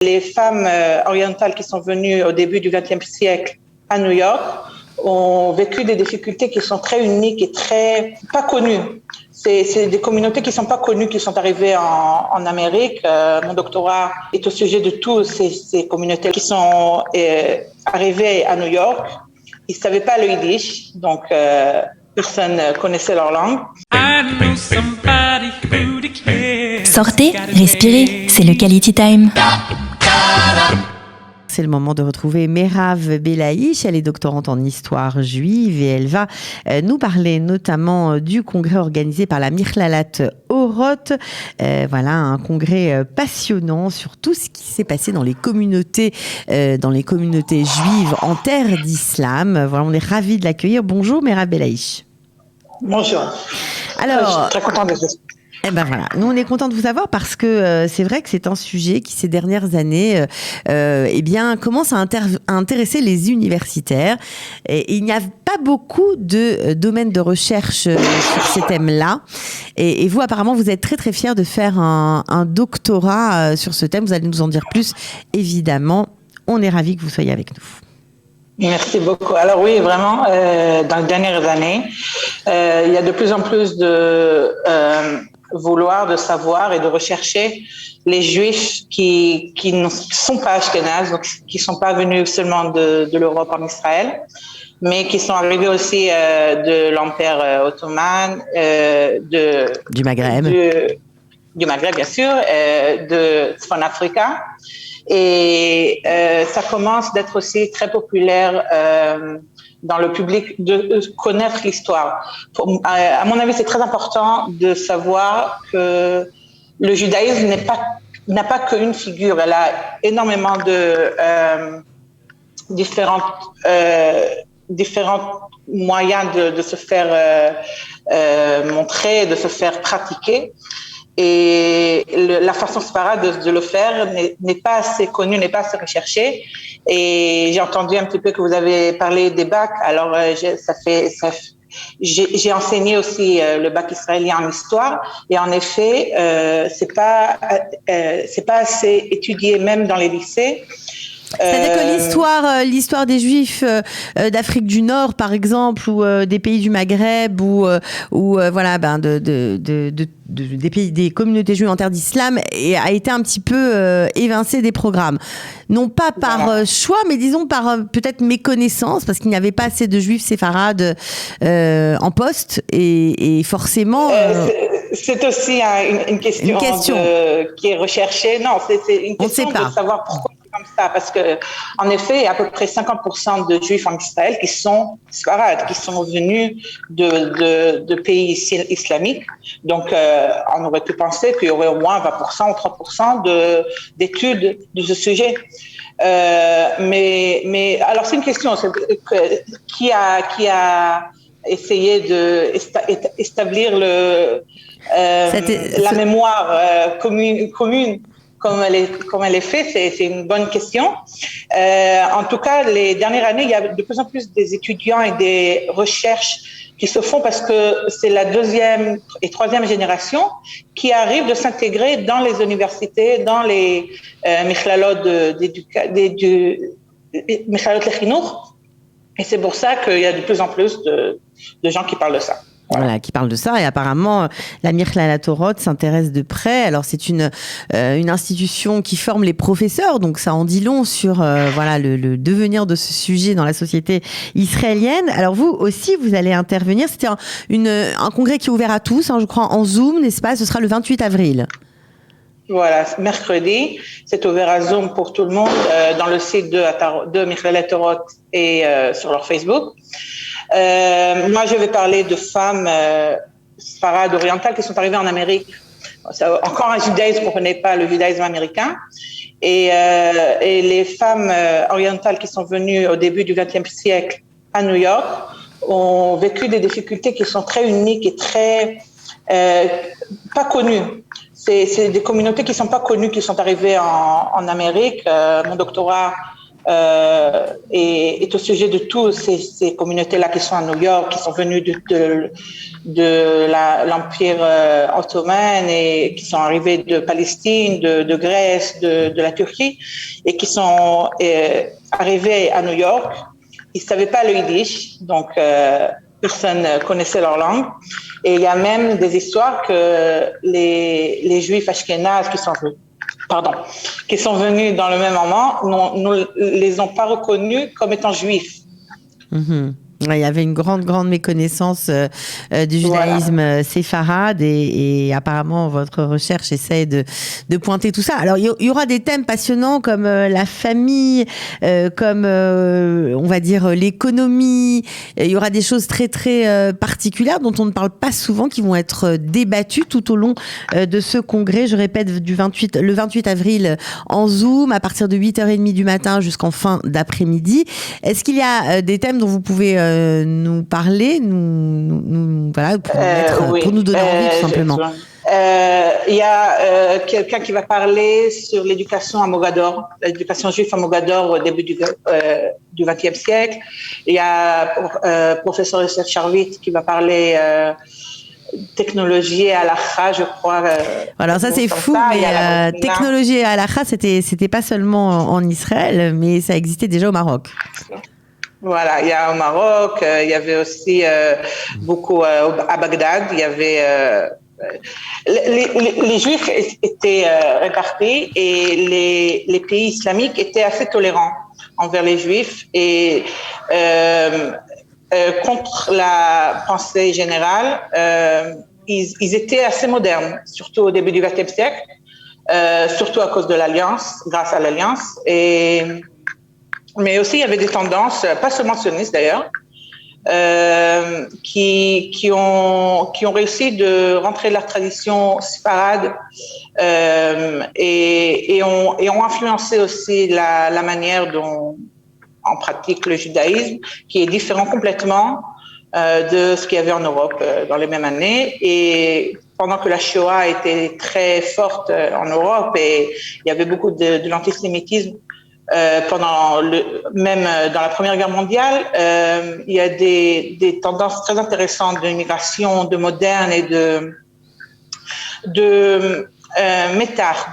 Les femmes orientales qui sont venues au début du XXe siècle à New York ont vécu des difficultés qui sont très uniques et très pas connues. C'est des communautés qui sont pas connues, qui sont arrivées en Amérique. Mon doctorat est au sujet de toutes ces communautés qui sont arrivées à New York. Ils savaient pas le yiddish, donc personne ne connaissait leur langue. Sortez, respirez, c'est le Quality Time. C'est le moment de retrouver Merav Belaïch. Elle est doctorante en histoire juive et elle va nous parler notamment du congrès organisé par la Michlalat Oroth. Voilà, un congrès passionnant sur tout ce qui s'est passé dans les communautés juives en terre d'islam. Voilà, on est ravis de l'accueillir. Bonjour Merav Belaïch. Bonjour. Alors, je suis très contente d'être ici. Eh ben voilà, nous on est contents de vous avoir parce que c'est vrai que c'est un sujet qui ces dernières années commence à intéresser les universitaires et il n'y a pas beaucoup de domaines de recherche sur ces thèmes-là et vous apparemment vous êtes très très fiers de faire un doctorat sur ce thème, vous allez nous en dire plus évidemment, on est ravis que vous soyez avec nous. Merci beaucoup. Alors oui, vraiment, dans les dernières années, il y a de plus en plus de vouloir de savoir et de rechercher les Juifs qui ne sont pas ashkénazes, donc qui ne sont pas venus seulement de l'Europe en Israël, mais qui sont arrivés aussi de l'Empire ottoman, du Maghreb. Du Maghreb, bien sûr, de Tzfon-Afrika. Et ça commence d'être aussi très populaire dans le public de connaître l'histoire. À mon avis, c'est très important de savoir que le judaïsme n'a pas qu'une figure. Elle a énormément de différents moyens de se faire montrer, de se faire pratiquer. Et la façon séparate de le faire n'est pas assez connue, n'est pas assez recherchée. Et j'ai entendu un petit peu que vous avez parlé des bacs. Alors, j'ai enseigné aussi le bac israélien en histoire. Et en effet, c'est pas assez étudié même dans les lycées. C'est-à-dire que l'histoire des Juifs d'Afrique du Nord, par exemple, ou des pays du Maghreb, ou voilà, des pays, des communautés juives en terre d'islam, a été un petit peu évincée des programmes. Non pas par choix, mais disons par peut-être méconnaissance, parce qu'il n'y avait pas assez de Juifs séfarades en poste, et forcément. C'est aussi une question qui est recherchée. Non, c'est une question de savoir pourquoi. Comme ça, parce que en effet, il y a à peu près 50% de Juifs en Israël qui sont séfarades, qui sont venus de pays islamiques. Donc, on aurait pu penser qu'il y aurait au moins 20% ou 30% d'études de ce sujet. Mais alors c'est une question qui a essayé de établir la mémoire commune. Comme elle est faite, c'est une bonne question. En tout cas, les dernières années, il y a de plus en plus des étudiants et des recherches qui se font parce que c'est la deuxième et troisième génération qui arrivent de s'intégrer dans les universités, dans les Michlalot Michlalot Lechinur. Et c'est pour ça qu'il y a de plus en plus de gens qui parlent de ça. Voilà, qui parle de ça. Et apparemment, la Michlalat Oroth s'intéresse de près. Alors, c'est une institution qui forme les professeurs. Donc, ça en dit long sur le devenir de ce sujet dans la société israélienne. Alors, vous aussi, vous allez intervenir. C'était un congrès qui est ouvert à tous, je crois, en Zoom, n'est-ce pas? Ce sera le 28 avril. Voilà, mercredi, c'est ouvert à Zoom pour tout le monde dans le site de Michlalat Oroth et sur leur Facebook. Moi, je vais parler de femmes séfarades orientales qui sont arrivées en Amérique. C'est encore un judaïsme qu'on ne connaît pas, le judaïsme américain. Et les femmes orientales qui sont venues au début du XXe siècle à New York ont vécu des difficultés qui sont très uniques et très pas connues. C'est des communautés qui ne sont pas connues, qui sont arrivées en Amérique. Mon doctorat est au sujet de toutes ces communautés-là qui sont à New York, qui sont venues de l'Empire ottoman et qui sont arrivées de Palestine, de Grèce, de la Turquie, et qui sont arrivées à New York. Ils ne savaient pas le yiddish, donc personne ne connaissait leur langue. Et il y a même des histoires que les juifs ashkénazes qui sont venus dans le même moment, ne les ont pas reconnus comme étant juifs. Mm-hmm. Il y avait une grande méconnaissance du judaïsme séfarade et apparemment votre recherche essaie de pointer tout ça. Alors il y aura des thèmes passionnants comme la famille, comme on va dire l'économie. Il y aura des choses très particulières dont on ne parle pas souvent qui vont être débattues tout au long de ce congrès. Je répète, le 28 avril en Zoom à partir de 8h30 du matin jusqu'en fin d'après-midi. Est-ce qu'il y a des thèmes dont vous pouvez nous parler, voilà, pour nous donner envie tout simplement. Il y a quelqu'un qui va parler sur l'éducation à Mogador, l'éducation juive à Mogador au début du XXe siècle. Il y a professeur Esther Charvit qui va parler technologie et halakha, je crois. Alors ça c'est fou, mais technologie et halakha, c'était pas seulement en Israël, mais ça existait déjà au Maroc. Voilà, il y a au Maroc, il y avait aussi beaucoup à Bagdad, il y avait les Juifs étaient répartis et les pays islamiques étaient assez tolérants envers les Juifs et contre la pensée générale, ils étaient assez modernes, surtout au début du XXe siècle, surtout à cause de l'Alliance, grâce à l'Alliance mais aussi il y avait des tendances, pas seulement sionistes d'ailleurs, qui ont réussi de rentrer leur tradition séfarade et ont influencé aussi la manière dont on pratique le judaïsme, qui est différent complètement de ce qu'il y avait en Europe dans les mêmes années. Et pendant que la Shoah était très forte en Europe et il y avait beaucoup de l'antisémitisme, même dans la Première Guerre mondiale, il y a des tendances très intéressantes de l'immigration, de moderne et de métard,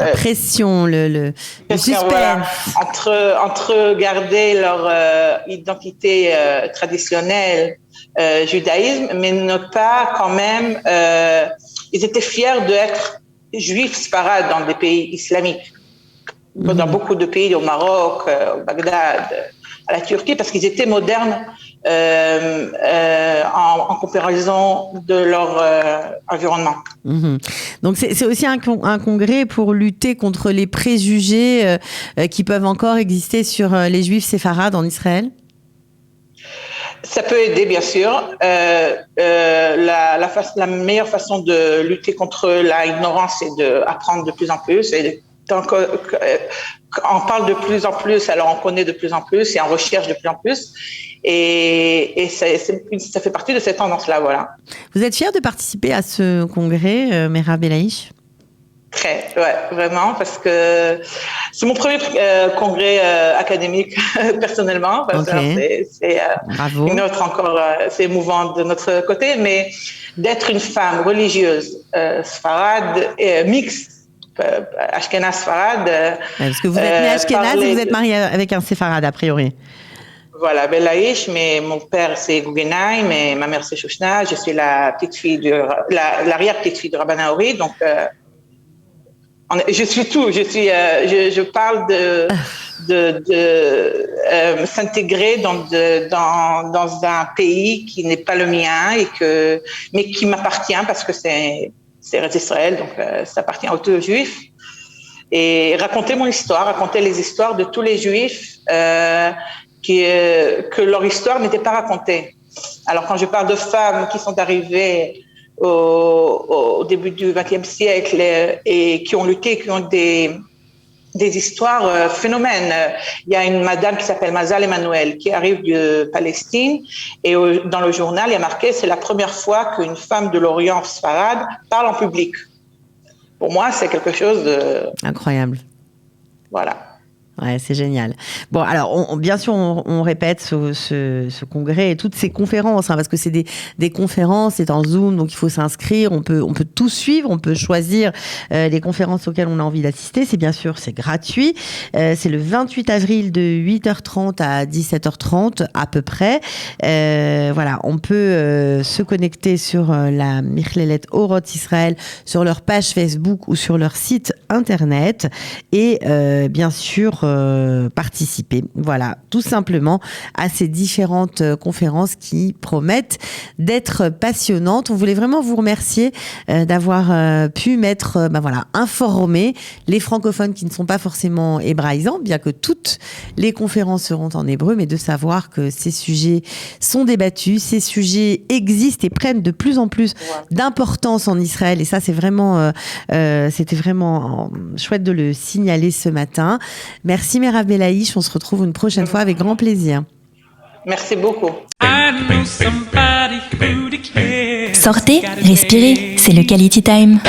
la pression, le suspense. Voilà, entre garder leur identité traditionnelle judaïsme, mais ne pas quand même. Ils étaient fiers d'être juifs séfarades dans des pays islamiques. Dans beaucoup de pays, au Maroc, au Bagdad, à la Turquie, parce qu'ils étaient modernes en comparaison de leur environnement. Mmh. Donc c'est aussi un congrès pour lutter contre les préjugés qui peuvent encore exister sur les Juifs séfarades en Israël. Ça peut aider, bien sûr. La meilleure façon de lutter contre l'ignorance, c'est d'apprendre de plus en plus. Donc, on parle de plus en plus, alors on connaît de plus en plus et on recherche de plus en plus. Et ça fait partie de cette tendance-là, voilà. Vous êtes fière de participer à ce congrès, Meira Belaïch ? Très, ouais, vraiment, parce que c'est mon premier congrès académique personnellement. Parce que c'est une autre encore, c'est émouvant de notre côté, mais d'être une femme religieuse, séfarade, mixte, Ashkenaz séfarade. Parce que vous êtes née Ashkenaz et vous êtes mariée avec un séfarade a priori. Voilà, Belaïch, mais mon père c'est Guggenheim et ma mère c'est Shoshna. Je suis l'arrière-petite-fille de Rabban Haori, donc je suis tout. Je parle de s'intégrer dans un pays qui n'est pas le mien mais qui m'appartient parce que c'est Eretz Israël, donc ça appartient aux deux juifs. Et raconter mon histoire, raconter les histoires de tous les juifs que leur histoire n'était pas racontée. Alors quand je parle de femmes qui sont arrivées au début du XXe siècle et qui ont lutté, qui ont des histoires phénomènes. Il y a une madame qui s'appelle Mazal Emmanuel qui arrive de Palestine et dans le journal il y a marqué c'est la première fois qu'une femme de l'Orient séfarade parle en public. Pour moi c'est quelque chose de incroyable. Voilà. Ouais, c'est génial. Bon, alors, bien sûr, on répète ce congrès et toutes ces conférences, parce que c'est des conférences, c'est en Zoom, donc il faut s'inscrire. On peut tout suivre, on peut choisir les conférences auxquelles on a envie d'assister. C'est gratuit. C'est le 28 avril de 8h30 à 17h30 à peu près. Voilà, on peut se connecter sur la Michlelet Orot Israël, sur leur page Facebook ou sur leur site internet et bien sûr participer, voilà, tout simplement à ces différentes conférences qui promettent d'être passionnantes. On voulait vraiment vous remercier d'avoir pu informer les francophones qui ne sont pas forcément hébraïsants, bien que toutes les conférences seront en hébreu, mais de savoir que ces sujets sont débattus, ces sujets existent et prennent de plus en plus d'importance en Israël, et ça c'est vraiment c'était vraiment chouette de le signaler ce matin. Merci Meirav Belaïch, on se retrouve une prochaine fois avec grand plaisir. Merci beaucoup. Sortez, respirez, c'est le Quality Time.